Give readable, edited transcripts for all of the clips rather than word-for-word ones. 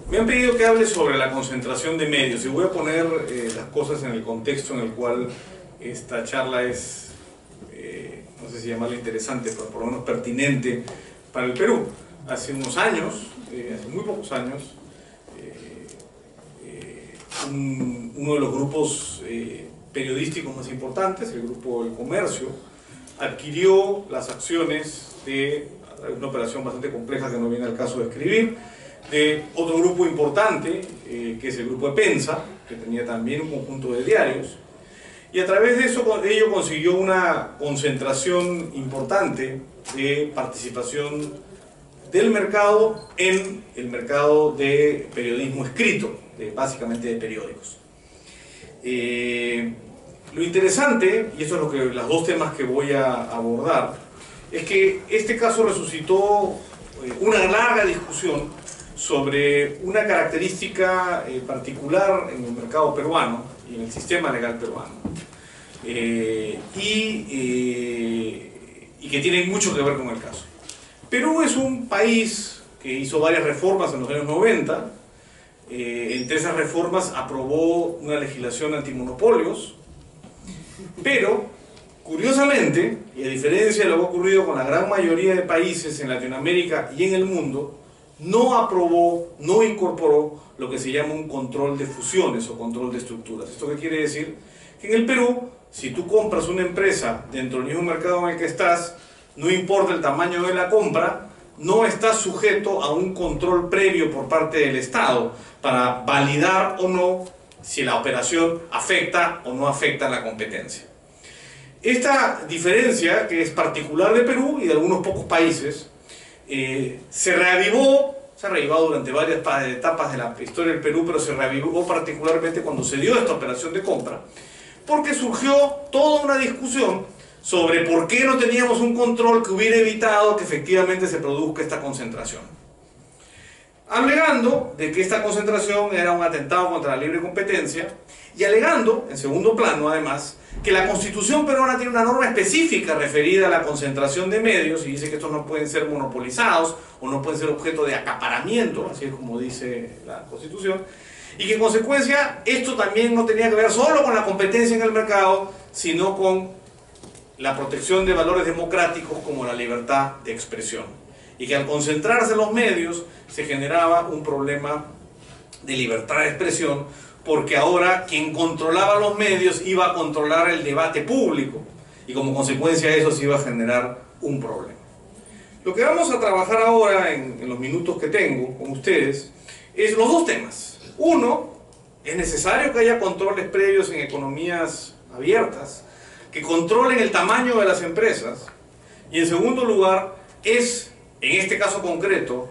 Me han pedido que hable sobre la concentración de medios y voy a poner las cosas en el contexto en el cual esta charla es, no sé si llamarla interesante, pero por lo menos pertinente para el Perú. Hace unos años, hace muy pocos años, uno de los grupos periodísticos más importantes, el Grupo El Comercio, adquirió las acciones de una operación bastante compleja que no viene al caso de escribir, de otro grupo importante, que es el Grupo Epensa, que tenía también un conjunto de diarios, y a través de ello consiguió una concentración importante de participación del mercado en el mercado de periodismo escrito, básicamente de periódicos. Lo interesante, y eso es los dos temas que voy a abordar, es que este caso resucitó una larga discusión sobre una característica particular en el mercado peruano y en el sistema legal peruano, y que tiene mucho que ver con el caso. Perú es un país que hizo varias reformas en los años 90. Entre esas reformas aprobó una legislación antimonopolios, pero curiosamente, y a diferencia de lo que ha ocurrido con la gran mayoría de países en Latinoamérica y en el mundo, no aprobó, no incorporó lo que se llama un control de fusiones o control de estructuras. ¿Esto qué quiere decir? Que en el Perú, si tú compras una empresa dentro del mismo mercado en el que estás, no importa el tamaño de la compra, no estás sujeto a un control previo por parte del Estado para validar o no si la operación afecta o no afecta a la competencia. Esta diferencia, que es particular de Perú y de algunos pocos países, se reavivó durante varias etapas de la historia del Perú, pero se reavivó particularmente cuando se dio esta operación de compra, porque surgió toda una discusión sobre por qué no teníamos un control que hubiera evitado que efectivamente se produzca esta concentración. Alegando de que esta concentración era un atentado contra la libre competencia y alegando, en segundo plano además, que la Constitución peruana tiene una norma específica referida a la concentración de medios y dice que estos no pueden ser monopolizados o no pueden ser objeto de acaparamiento, así es como dice la Constitución, y que en consecuencia esto también no tenía que ver solo con la competencia en el mercado, sino con la protección de valores democráticos como la libertad de expresión, y que al concentrarse los medios se generaba un problema de libertad de expresión, porque ahora quien controlaba los medios iba a controlar el debate público y como consecuencia de eso se iba a generar un problema. Lo que vamos a trabajar ahora en los minutos que tengo con ustedes es los dos temas. Uno, es necesario que haya controles previos en economías abiertas que controlen el tamaño de las empresas, y en segundo lugar es, en este caso concreto,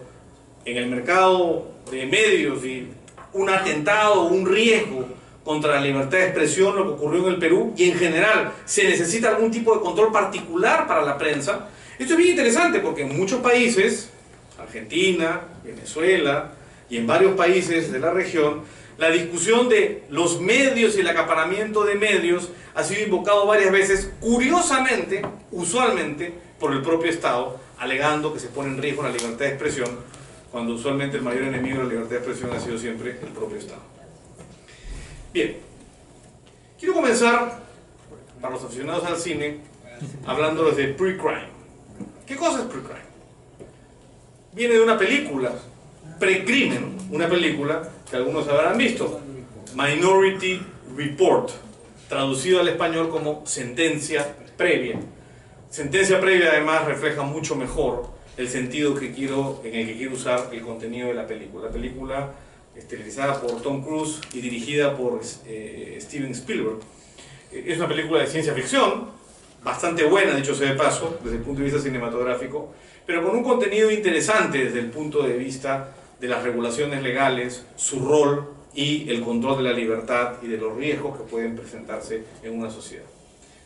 en el mercado de medios y un atentado, un riesgo contra la libertad de expresión, lo que ocurrió en el Perú, y en general se necesita algún tipo de control particular para la prensa. Esto es bien interesante porque en muchos países, Argentina, Venezuela y en varios países de la región, la discusión de los medios y el acaparamiento de medios ha sido invocado varias veces, curiosamente, usualmente, por el propio Estado, alegando que se pone en riesgo la libertad de expresión, cuando usualmente el mayor enemigo de la libertad de expresión ha sido siempre el propio Estado. Bien, quiero comenzar, para los aficionados al cine, hablándoles de Pre-Crime. ¿Qué cosa es Pre-Crime? Viene de una película, Pre-Crimen, una película que algunos habrán visto, Minority Report, traducido al español como Sentencia Previa. Sentencia Previa además refleja mucho mejor el sentido en el que quiero usar el contenido de la película. La película, realizada por Tom Cruise y dirigida por Steven Spielberg, es una película de ciencia ficción, bastante buena, dicho sea de paso, desde el punto de vista cinematográfico, pero con un contenido interesante desde el punto de vista de las regulaciones legales, su rol y el control de la libertad y de los riesgos que pueden presentarse en una sociedad.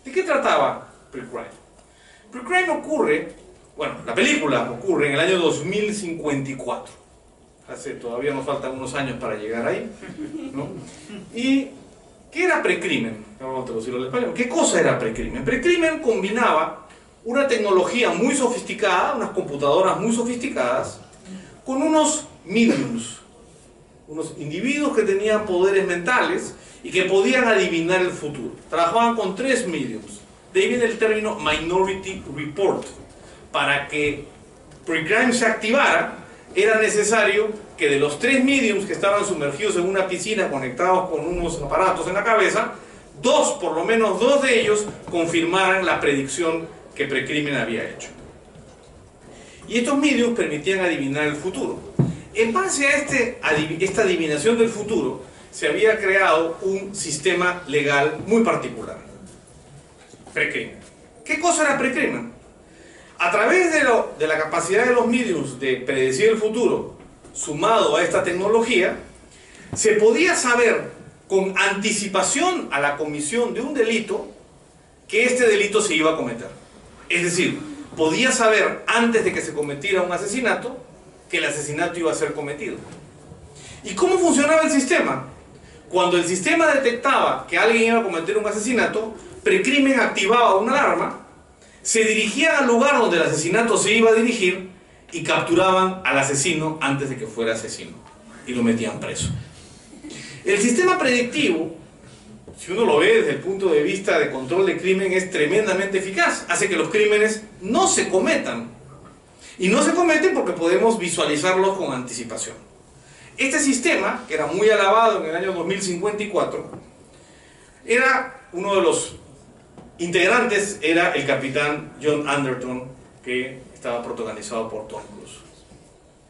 ¿De qué trataba Pre-Crime? Pre-Crime ocurre, bueno, la película ocurre en el año 2054. Todavía nos faltan unos años para llegar ahí, ¿no? ¿Y qué era Pre-Crimen? Vamos a traducirlo al español. ¿Qué cosa era Pre-Crimen? Pre-Crimen combinaba una tecnología muy sofisticada, unas computadoras muy sofisticadas, con unos mediums, unos individuos que tenían poderes mentales y que podían adivinar el futuro. Trabajaban con 3 mediums. De ahí viene el término Minority Report. Para que Precrime se activara, era necesario que de los 3 mediums que estaban sumergidos en una piscina conectados con unos aparatos en la cabeza, por lo menos dos de ellos confirmaran la predicción que Precrimen había hecho. Y estos mediums permitían adivinar el futuro. En base a esta adivinación del futuro, se había creado un sistema legal muy particular. Precrimen. ¿Qué cosa era Precrimen? A través de la capacidad de los mediums de predecir el futuro, sumado a esta tecnología, se podía saber con anticipación a la comisión de un delito que este delito se iba a cometer. Es decir, podía saber antes de que se cometiera un asesinato que el asesinato iba a ser cometido. ¿Y cómo funcionaba el sistema? Cuando el sistema detectaba que alguien iba a cometer un asesinato, Precrimen activaba una alarma, se dirigían al lugar donde el asesinato se iba a dirigir y capturaban al asesino antes de que fuera asesino y lo metían preso. El sistema predictivo, si uno lo ve desde el punto de vista de control de crimen, es tremendamente eficaz. Hace que los crímenes no se cometan. Y no se cometen porque podemos visualizarlos con anticipación. Este sistema, que era muy alabado en el año 2054, era uno de los integrantes, era el capitán John Anderton, que estaba protagonizado por Tom Cruise.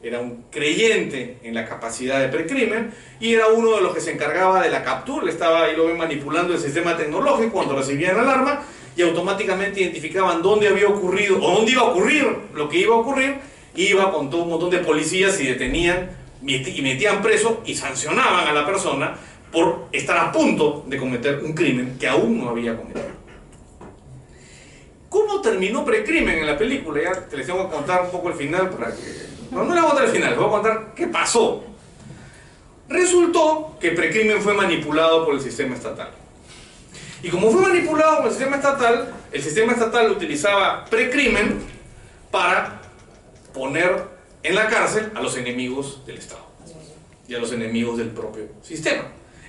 Era un creyente en la capacidad de Precrimen y era uno de los que se encargaba de la captura. Le estaba ahí, lo ven, manipulando el sistema tecnológico cuando recibían alarma y automáticamente identificaban dónde había ocurrido o dónde iba a ocurrir lo que iba a ocurrir. Iba con todo un montón de policías y detenían y metían preso y sancionaban a la persona por estar a punto de cometer un crimen que aún no había cometido. ¿Cómo terminó Precrimen en la película? Ya te les tengo que contar un poco el final para que... No les voy a contar el final, les voy a contar qué pasó. Resultó que Precrimen fue manipulado por el sistema estatal. Y como fue manipulado por el sistema estatal utilizaba Precrimen para poner en la cárcel a los enemigos del Estado y a los enemigos del propio sistema.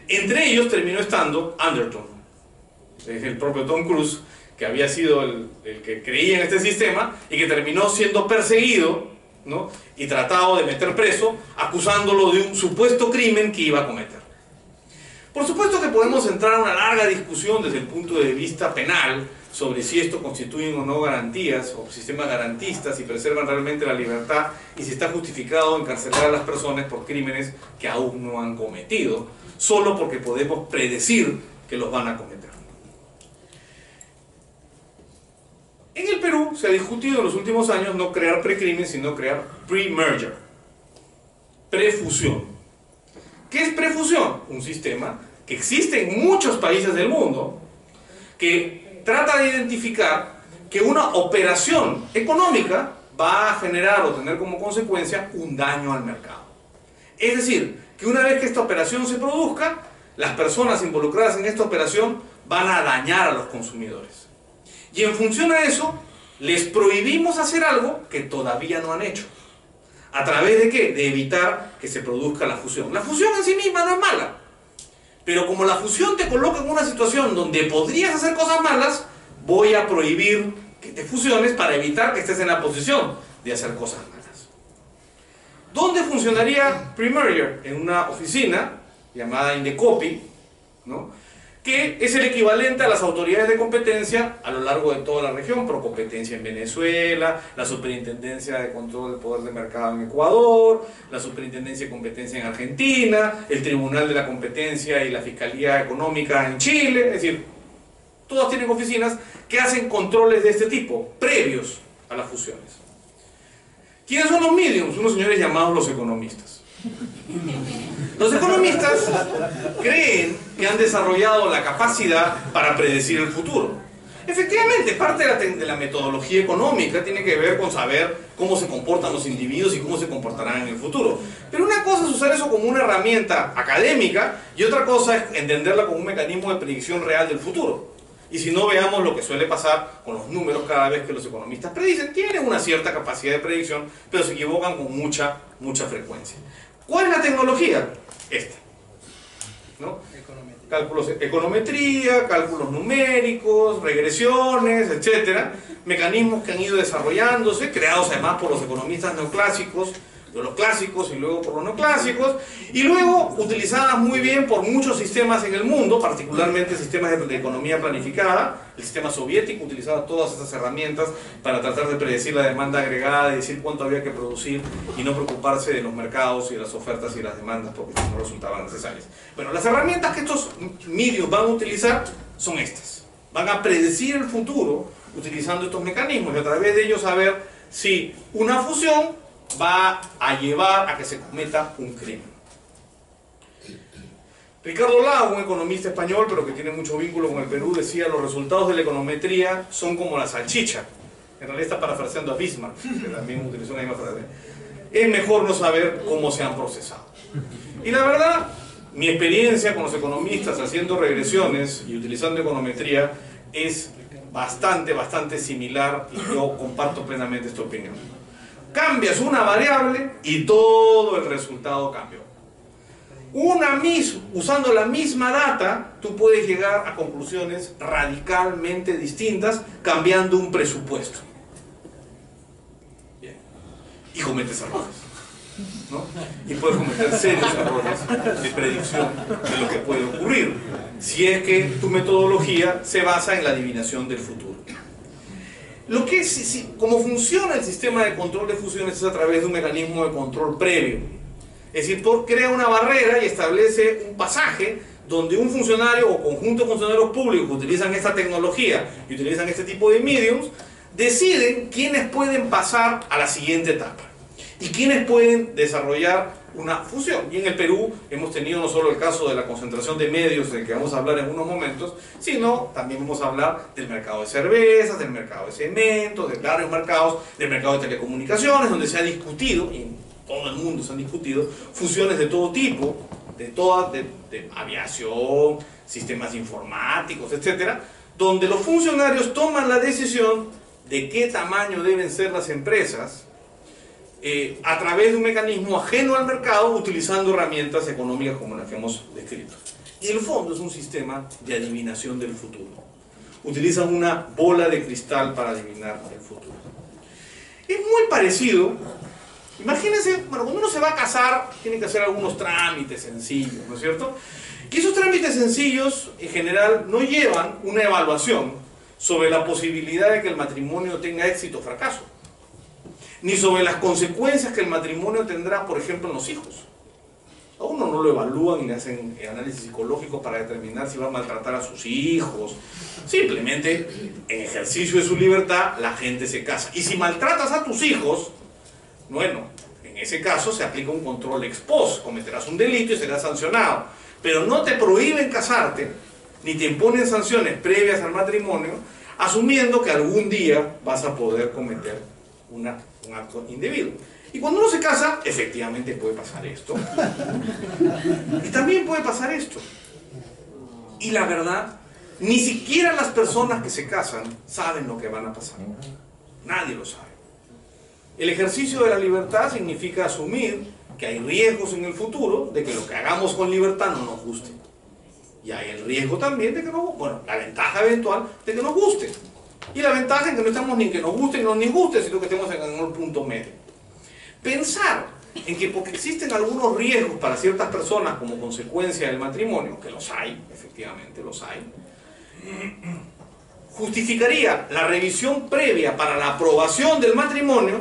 Entre ellos terminó estando Anderton, es el propio Tom Cruise, que había sido el que creía en este sistema y que terminó siendo perseguido, ¿no? Y tratado de meter preso, acusándolo de un supuesto crimen que iba a cometer. Por supuesto que podemos entrar a una larga discusión desde el punto de vista penal sobre si esto constituyen o no garantías o sistemas garantistas, si preservan realmente la libertad y si está justificado encarcelar a las personas por crímenes que aún no han cometido, solo porque podemos predecir que los van a cometer. En el Perú se ha discutido en los últimos años no crear precrimen, sino crear pre-merger, prefusión. ¿Qué es prefusión? Un sistema que existe en muchos países del mundo que trata de identificar que una operación económica va a generar o tener como consecuencia un daño al mercado. Es decir, que una vez que esta operación se produzca, las personas involucradas en esta operación van a dañar a los consumidores. Y en función a eso, les prohibimos hacer algo que todavía no han hecho. ¿A través de qué? De evitar que se produzca la fusión. La fusión en sí misma no es mala. Pero como la fusión te coloca en una situación donde podrías hacer cosas malas, voy a prohibir que te fusiones para evitar que estés en la posición de hacer cosas malas. ¿Dónde funcionaría pre-merger? En una oficina llamada Indecopi, ¿no? Que es el equivalente a las autoridades de competencia a lo largo de toda la región. Procompetencia en Venezuela, la Superintendencia de Control del Poder de Mercado en Ecuador, la Superintendencia de Competencia en Argentina, el Tribunal de la Competencia y la Fiscalía Económica en Chile. Es decir, todas tienen oficinas que hacen controles de este tipo, previos a las fusiones. ¿Quiénes son los mediums? Unos señores llamados los economistas. Los economistas creen que han desarrollado la capacidad para predecir el futuro. Efectivamente, parte de la metodología económica tiene que ver con saber cómo se comportan los individuos y cómo se comportarán en el futuro. Pero una cosa es usar eso como una herramienta académica y otra cosa es entenderla como un mecanismo de predicción real del futuro. Y si no, veamos lo que suele pasar con los números cada vez que los economistas predicen. Tienen una cierta capacidad de predicción, pero se equivocan con mucha frecuencia. ¿Cuál es la tecnología? Esta, ¿no? Cálculos, econometría, cálculos numéricos, regresiones, etcétera, mecanismos que han ido desarrollándose, creados además por los economistas neoclásicos, de los clásicos y luego por los neoclásicos, y luego utilizadas muy bien por muchos sistemas en el mundo, particularmente sistemas de economía planificada. El sistema soviético utilizaba todas estas herramientas para tratar de predecir la demanda agregada, de decir cuánto había que producir y no preocuparse de los mercados y de las ofertas y las demandas porque no resultaban necesarias. Bueno, las herramientas que estos medios van a utilizar son estas. Van a predecir el futuro utilizando estos mecanismos y a través de ellos saber si una fusión va a llevar a que se cometa un crimen. Ricardo Lago, un economista español, pero que tiene mucho vínculo con el Perú, decía: los resultados de la econometría son como la salchicha. En realidad está parafraseando a Bismarck, que también utilizó una misma frase. Es mejor no saber cómo se han procesado. Y la verdad, mi experiencia con los economistas haciendo regresiones y utilizando econometría es bastante similar, y yo comparto plenamente esta opinión. Cambias una variable y todo el resultado cambió. Usando la misma data, tú puedes llegar a conclusiones radicalmente distintas cambiando un presupuesto. Bien. Y cometes errores, ¿no? Y puedes cometer serios errores de predicción de lo que puede ocurrir, si es que tu metodología se basa en la adivinación del futuro. Como funciona el sistema de control de fusiones es a través de un mecanismo de control previo. Es decir, crea una barrera y establece un pasaje donde un funcionario o conjunto de funcionarios públicos que utilizan esta tecnología y utilizan este tipo de mediums, deciden quiénes pueden pasar a la siguiente etapa y quiénes pueden desarrollar una fusión. Y en el Perú hemos tenido no solo el caso de la concentración de medios, del que vamos a hablar en unos momentos, sino también vamos a hablar del mercado de cervezas, del mercado de cemento, de varios mercados, del mercado de telecomunicaciones, donde se ha discutido, y en todo el mundo se han discutido, fusiones de todo tipo, de aviación, sistemas informáticos, etcétera, donde los funcionarios toman la decisión de qué tamaño deben ser las empresas, a través de un mecanismo ajeno al mercado, utilizando herramientas económicas como las que hemos descrito. Y en el fondo es un sistema de adivinación del futuro. Utilizan una bola de cristal para adivinar el futuro. Es muy parecido. Imagínense, bueno, cuando uno se va a casar, tiene que hacer algunos trámites sencillos, ¿no es cierto? Y esos trámites sencillos, en general, no llevan una evaluación sobre la posibilidad de que el matrimonio tenga éxito o fracaso, ni sobre las consecuencias que el matrimonio tendrá, por ejemplo, en los hijos. A uno no lo evalúan y le hacen análisis psicológicos para determinar si va a maltratar a sus hijos. Simplemente, en ejercicio de su libertad, la gente se casa. Y si maltratas a tus hijos, bueno, en ese caso se aplica un control ex post, cometerás un delito y serás sancionado. Pero no te prohíben casarte, ni te imponen sanciones previas al matrimonio, asumiendo que algún día vas a poder cometer un acto indebido. Y cuando uno se casa, efectivamente puede pasar esto. Y también puede pasar esto. Y la verdad, ni siquiera las personas que se casan saben lo que van a pasar. Nadie lo sabe. El ejercicio de la libertad significa asumir que hay riesgos en el futuro de que lo que hagamos con libertad no nos guste. Y hay el riesgo también de que no, bueno, la ventaja eventual de que nos guste. Y la ventaja en que no estamos ni en que nos guste ni nos disguste, sino que estemos en un punto medio. Pensar en que porque existen algunos riesgos para ciertas personas como consecuencia del matrimonio, que los hay, efectivamente los hay, justificaría la revisión previa para la aprobación del matrimonio,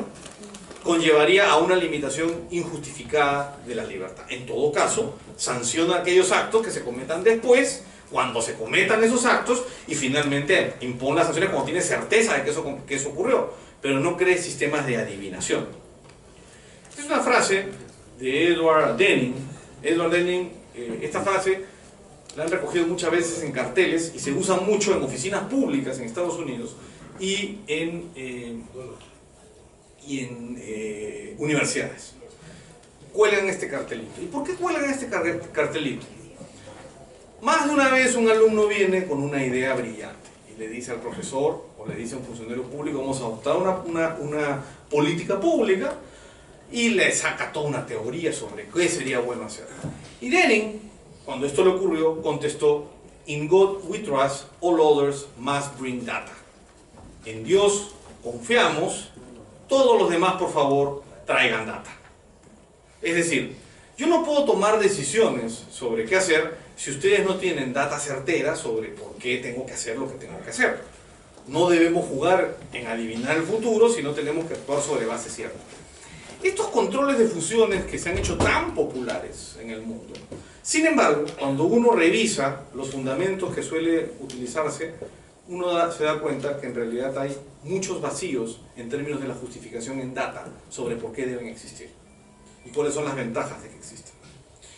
conllevaría a una limitación injustificada de la libertad. En todo caso, sanciona aquellos actos que se cometan después, cuando se cometan esos actos, y finalmente impone las sanciones cuando tiene certeza de que eso ocurrió, pero no cree sistemas de adivinación. Esta es una frase de Edward Denning. Edward Denning, esta frase la han recogido muchas veces en carteles y se usa mucho en oficinas públicas en Estados Unidos y en universidades. Cuelgan este cartelito. ¿Y por qué cuelgan este cartelito? Más de una vez un alumno viene con una idea brillante y le dice al profesor o le dice a un funcionario público: vamos a adoptar una política pública y le saca toda una teoría sobre qué sería bueno hacer. Y Denning, cuando esto le ocurrió, contestó: "In God we trust, all others must bring data". En Dios confiamos, todos los demás por favor traigan data. Es decir, yo no puedo tomar decisiones sobre qué hacer si ustedes no tienen data certera sobre por qué tengo que hacer lo que tengo que hacer. No debemos jugar en adivinar el futuro, sino tenemos que actuar sobre base cierta. Estos controles de fusiones que se han hecho tan populares en el mundo, sin embargo, cuando uno revisa los fundamentos que suele utilizarse, uno se da cuenta que en realidad hay muchos vacíos en términos de la justificación en data sobre por qué deben existir y cuáles son las ventajas de que existan.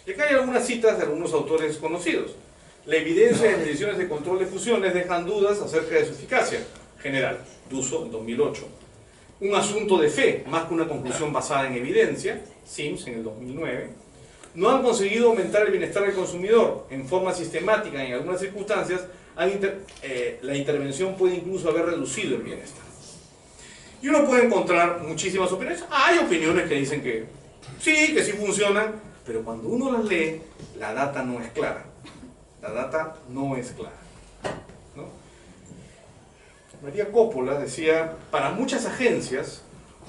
Y acá hay algunas citas de algunos autores conocidos. La evidencia de mediciones de control de fusiones dejan dudas acerca de su eficacia general, D'Uso en 2008. Un asunto de fe, más que una conclusión basada en evidencia, Sims en el 2009. No han conseguido aumentar el bienestar del consumidor en forma sistemática en algunas circunstancias. La intervención puede incluso haber reducido el bienestar. Y uno puede encontrar muchísimas opiniones. Hay opiniones que dicen que sí funcionan, pero cuando uno las lee, la data no es clara. La data no es clara, ¿no? María Coppola decía: para muchas agencias,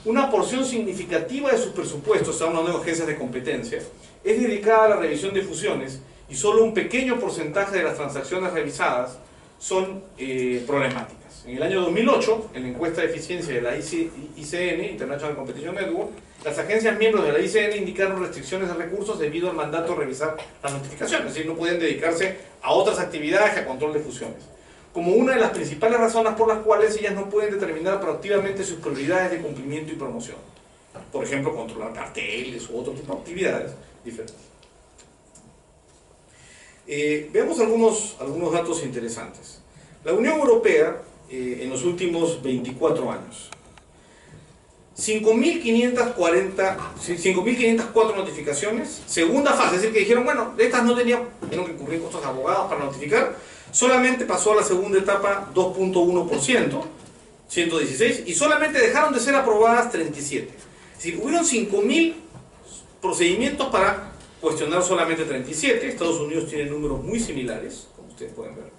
una porción significativa de sus presupuestos, estamos hablando de agencias de competencia, es dedicada a la revisión de fusiones y solo un pequeño porcentaje de las transacciones revisadas son problemáticas. En el año 2008, en la encuesta de eficiencia de la ICN, International Competition Network, las agencias miembros de la ICN indicaron restricciones de recursos debido al mandato de revisar las notificaciones, es decir, no podían dedicarse a otras actividades que a control de fusiones, como una de las principales razones por las cuales ellas no pueden determinar proactivamente sus prioridades de cumplimiento y promoción. Por ejemplo, controlar carteles u otro tipo de actividades diferentes. Veamos algunos datos interesantes. La Unión Europea, en los últimos 24 años, 5.504 notificaciones, segunda fase, es decir, que dijeron, bueno, de estas no tuvieron que cubrir costos de abogados para notificar, solamente pasó a la segunda etapa 2.1%, 116, y solamente dejaron de ser aprobadas 37. Es decir, hubieron 5.000 procedimientos para cuestionar solamente 37, Estados Unidos tiene números muy similares, como ustedes pueden ver.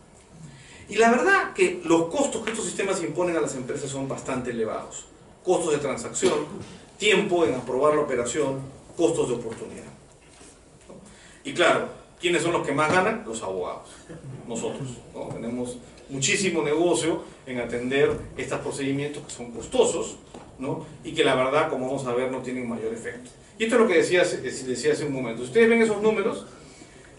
Y la verdad que los costos que estos sistemas imponen a las empresas son bastante elevados. Costos de transacción, tiempo en aprobar la operación, costos de oportunidad. Y claro, ¿quiénes son los que más ganan? Los abogados, nosotros, ¿no? Tenemos muchísimo negocio en atender estos procedimientos que son costosos, ¿no? Y que la verdad, como vamos a ver, no tienen mayor efecto. Y esto es lo que decía hace un momento. Si ustedes ven esos números,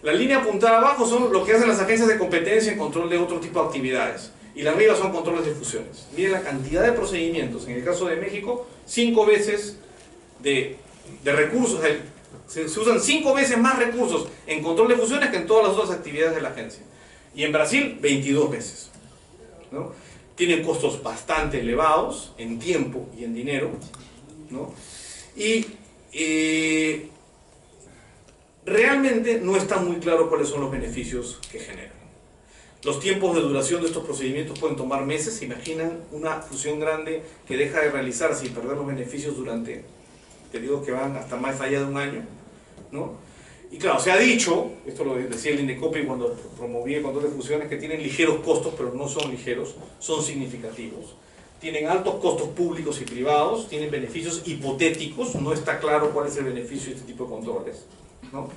la línea apuntada abajo son lo que hacen las agencias de competencia en control de otro tipo de actividades. Y la arriba son controles de fusiones. Miren la cantidad de procedimientos. En el caso de México, 5 veces de recursos. Se usan 5 veces más recursos en control de fusiones que en todas las otras actividades de la agencia. Y en Brasil, 22 veces, ¿no? Tienen costos bastante elevados en tiempo y en dinero, ¿no? Y realmente no está muy claro cuáles son los beneficios que generan. Los tiempos de duración de estos procedimientos pueden tomar meses. ¿Se imaginan una fusión grande que deja de realizarse y perder los beneficios durante periodos que van hasta más allá de un año, ¿no? Y claro, se ha dicho, esto lo decía el INDECOPI cuando promovía el control de fusiones, que tienen ligeros costos, pero no son ligeros, son significativos. Tienen altos costos públicos y privados, tienen beneficios hipotéticos, no está claro cuál es el beneficio de este tipo de controles, ¿no?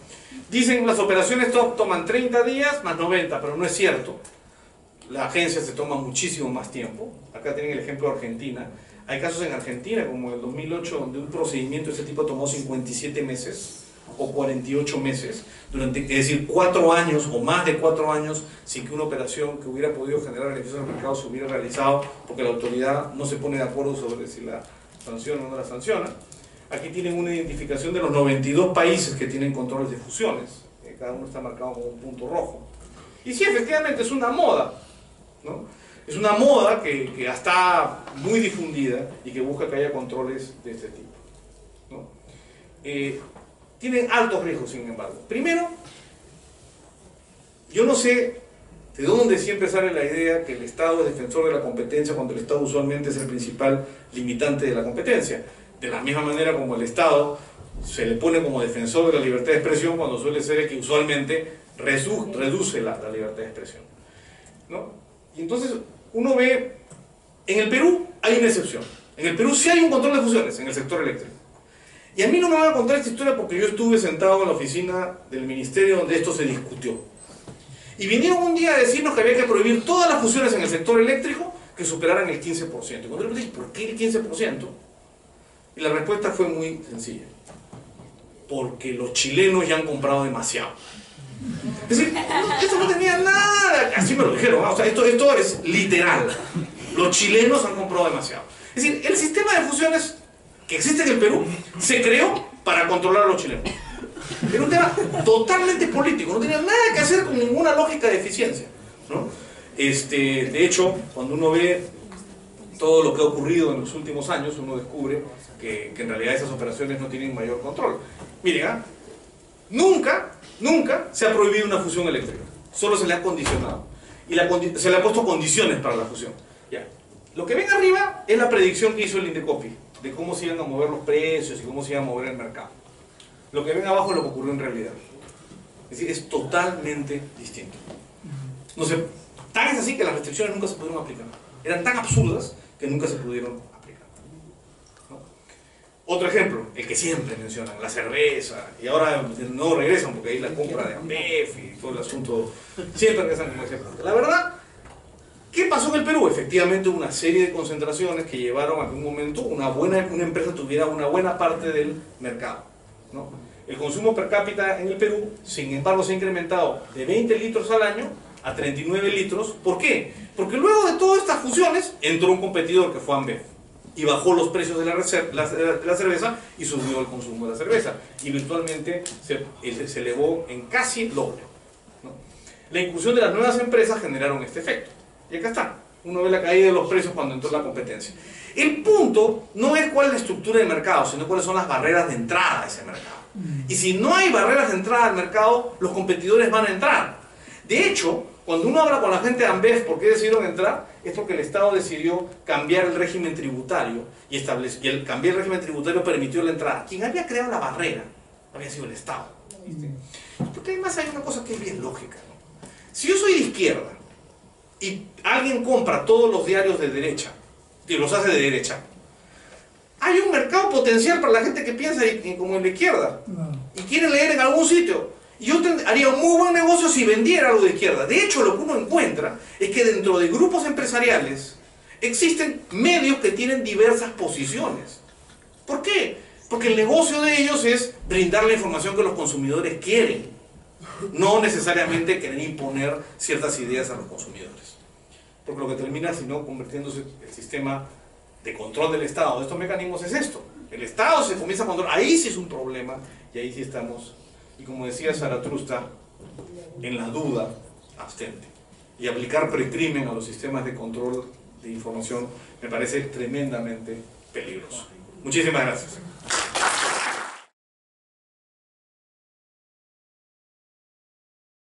Dicen las operaciones toman 30 días más 90, pero no es cierto. La agencia se toma muchísimo más tiempo. Acá tienen el ejemplo de Argentina. Hay casos en Argentina, como en el 2008, donde un procedimiento de este tipo tomó 57 meses o 48 meses, es decir, 4 años o más de 4 años sin que una operación que hubiera podido generar beneficios al mercado se hubiera realizado, porque la autoridad no se pone de acuerdo sobre si la sanciona o no la sanciona. Aquí tienen una identificación de los 92 países que tienen controles de fusiones, cada uno está marcado con un punto rojo. Y sí, efectivamente es una moda, ¿no? Es una moda que está muy difundida y que busca que haya controles de este tipo, ¿no? Tienen altos riesgos, sin embargo. Primero, yo no sé de dónde siempre sale la idea que el Estado es defensor de la competencia cuando el Estado usualmente es el principal limitante de la competencia. De la misma manera como el Estado se le pone como defensor de la libertad de expresión cuando suele ser el que usualmente reduce la libertad de expresión, ¿no? Y entonces uno ve, en el Perú hay una excepción. En el Perú sí hay un control de fusiones en el sector eléctrico. Y a mí no me van a contar esta historia porque yo estuve sentado en la oficina del ministerio donde esto se discutió. Y vinieron un día a decirnos que había que prohibir todas las fusiones en el sector eléctrico que superaran el 15%. Y cuando yo le dije, ¿por qué el 15%? Y la respuesta fue muy sencilla. Porque los chilenos ya han comprado demasiado. Es decir, esto no tenía nada, así me lo dijeron, ¿no? O sea, esto es literal. Los chilenos han comprado demasiado. Es decir, el sistema de fusiones que existe en el Perú se creó para controlar a los chilenos. Era un tema totalmente político, no tenía nada que hacer con ninguna lógica de eficiencia, ¿no? De hecho, cuando uno ve todo lo que ha ocurrido en los últimos años, uno descubre que en realidad esas operaciones no tienen mayor control. Miren, nunca se ha prohibido una fusión eléctrica, solo se le ha condicionado. Y se le ha puesto condiciones para la fusión. Ya. Lo que ven arriba es la predicción que hizo el Indecopi, de cómo se iban a mover los precios y cómo se iba a mover el mercado. Lo que ven abajo es lo que ocurrió en realidad. Es decir, es totalmente distinto. No sé, tan es así que las restricciones nunca se pudieron aplicar. Eran tan absurdas que nunca se pudieron aplicar, ¿no? Otro ejemplo, el que siempre mencionan, la cerveza, y ahora no regresan porque hay la compra de Ambev y todo el asunto, siempre regresan como ejemplo. La verdad, ¿qué pasó en el Perú? Efectivamente hubo una serie de concentraciones que llevaron a que en un momento una empresa tuviera una buena parte del mercado, ¿no? El consumo per cápita en el Perú, sin embargo, se ha incrementado de 20 litros al año a 39 litros. ¿Por qué? Porque luego de todas estas fusiones entró un competidor que fue Ambev y bajó los precios de la cerveza y subió el consumo de la cerveza y virtualmente se elevó en casi el doble, ¿no? La inclusión de las nuevas empresas generaron este efecto y acá está, uno ve la caída de los precios cuando entró la competencia. El punto no es cuál es la estructura del mercado, sino cuáles son las barreras de entrada a ese mercado. Y si no hay barreras de entrada al mercado, los competidores van a entrar. De hecho, cuando uno habla con la gente de Ambev, ¿por qué decidieron entrar? Es porque el Estado decidió cambiar el régimen tributario y el cambiar el régimen tributario permitió la entrada. Quien había creado la barrera había sido el Estado, ¿viste? Porque además hay una cosa que es bien lógica, ¿no? Si yo soy de izquierda y alguien compra todos los diarios de derecha y los hace de derecha, hay un mercado potencial para la gente que piensa como en la izquierda y quiere leer en algún sitio. Y yo haría un muy buen negocio si vendiera algo de izquierda. De hecho, lo que uno encuentra es que dentro de grupos empresariales existen medios que tienen diversas posiciones. ¿Por qué? Porque el negocio de ellos es brindar la información que los consumidores quieren, no necesariamente querer imponer ciertas ideas a los consumidores. Porque lo que termina, sino convirtiéndose el sistema de control del Estado de estos mecanismos es esto. El Estado se comienza a controlar. Ahí sí es un problema y ahí sí estamos. Y como decía Zaratrusta, en la duda, abstente. Y aplicar precrimen a los sistemas de control de información me parece tremendamente peligroso. Muchísimas gracias.